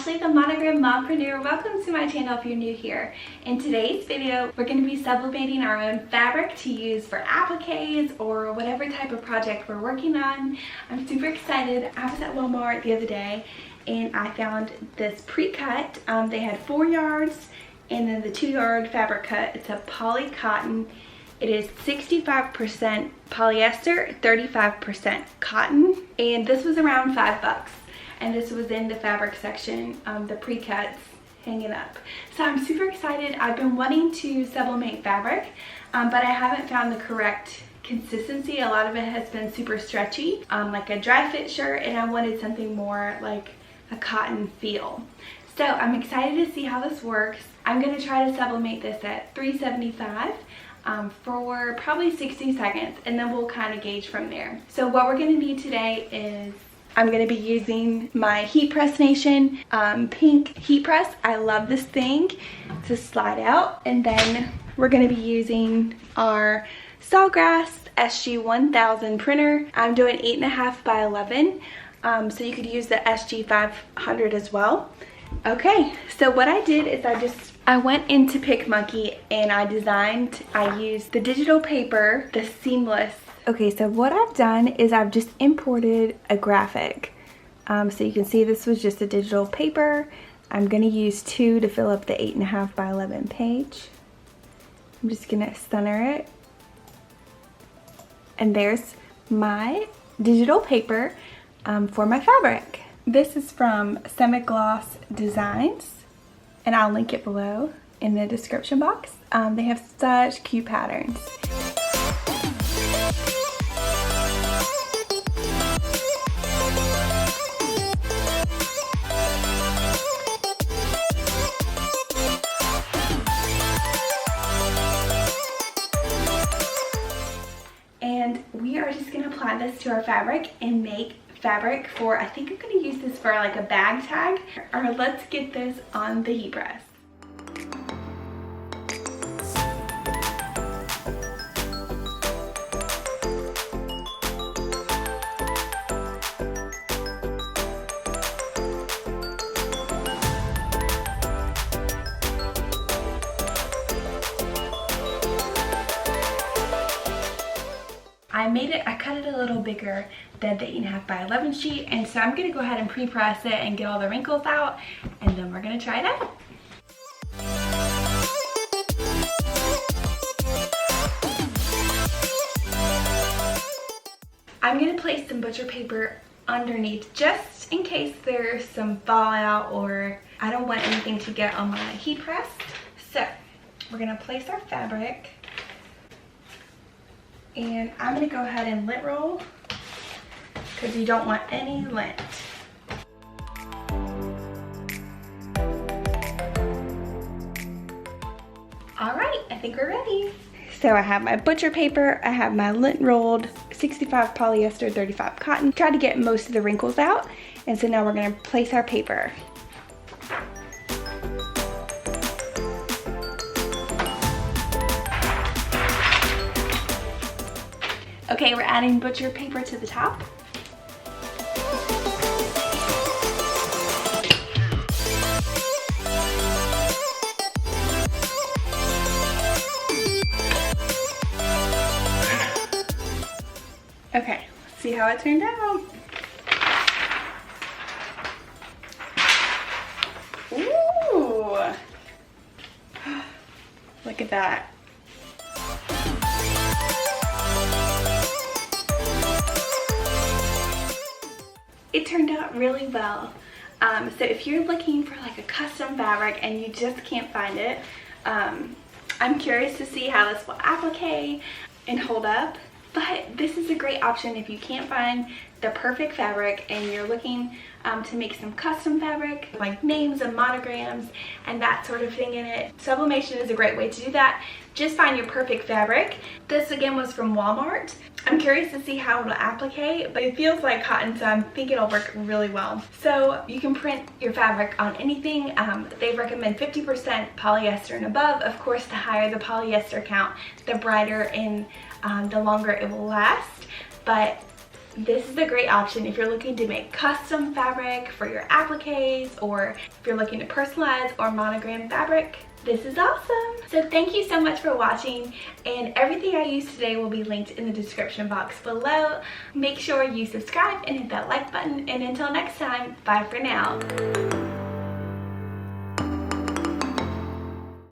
Ashley, the monogram mompreneur. Welcome to my channel if you're new here. In today's video, we're going to be sublimating our own fabric to use for appliques or whatever type of project we're working on. I'm super excited. I was at Walmart the other day and I found this Precut. They had 4 yards and then the 2-yard fabric cut. It's a poly cotton. It is 65% polyester, 35% cotton, and this was around $5. And this was in the fabric section, the Precuts hanging up. So I'm super excited. I've been wanting to sublimate fabric, but I haven't found the correct consistency. A lot of it has been super stretchy, like a dry fit shirt, and I wanted something more like a cotton feel. So I'm excited to see how this works. I'm gonna try to sublimate this at 375 for probably 60 seconds, and then we'll kind of gauge from there. So what we're gonna need today is I'm going to be using my Heat Press Nation pink heat press. I love this thing to slide out. And then we're going to be using our Sawgrass SG1000 printer. I'm doing 8.5 by 11. So you could use the SG500 as well. Okay, so what I did is I went into PicMonkey and I used the digital paper, the seamless. Okay, so what I've done is I've just imported a graphic. So you can see this was just a digital paper. I'm gonna use 2 to fill up the 8.5 by 11 page. I'm just gonna center it. And there's my digital paper for my fabric. This is from Semi-Gloss Designs, and I'll link it below in the description box. They have such cute patterns. And we are just going to apply this to our fabric and make fabric for, I think I'm going to use this for like a bag tag. Or let's get this on the heat press. I cut it a little bigger than the 8.5 by 11 sheet, and so I'm gonna go ahead and pre-press it and get all the wrinkles out, and then we're gonna try it out. I'm gonna place some butcher paper underneath just in case there's some fallout or I don't want anything to get on my heat press. So we're gonna place our fabric. And I'm going to go ahead and lint roll because you don't want any lint. Alright, I think we're ready. So I have my butcher paper, I have my lint rolled 65 polyester, 35 cotton. Try to get most of the wrinkles out. And so now we're going to place our paper. Okay, we're adding butcher paper to the top. Okay, let's see how it turned out. Ooh! Look at that. It turned out really well. So if you're looking for like a custom fabric and you just can't find it, I'm curious to see how this will applique and hold up. But this is a great option if you can't find the perfect fabric and you're looking to make some custom fabric, like names and monograms and that sort of thing in it. Sublimation is a great way to do that. Just find your perfect fabric. This again was from Walmart. I'm curious to see how it'll applique, but it feels like cotton, so I think it'll work really well. So you can print your fabric on anything. They recommend 50% polyester and above. Of course, the higher the polyester count, the brighter and the longer it will last. But This is a great option if you're looking to make custom fabric for your appliques, or if you're looking to personalize or monogram fabric. This is awesome. So thank you so much for watching, and everything I used today will be linked in the description box below. Make sure you subscribe and hit that like button, and until next time, bye for now.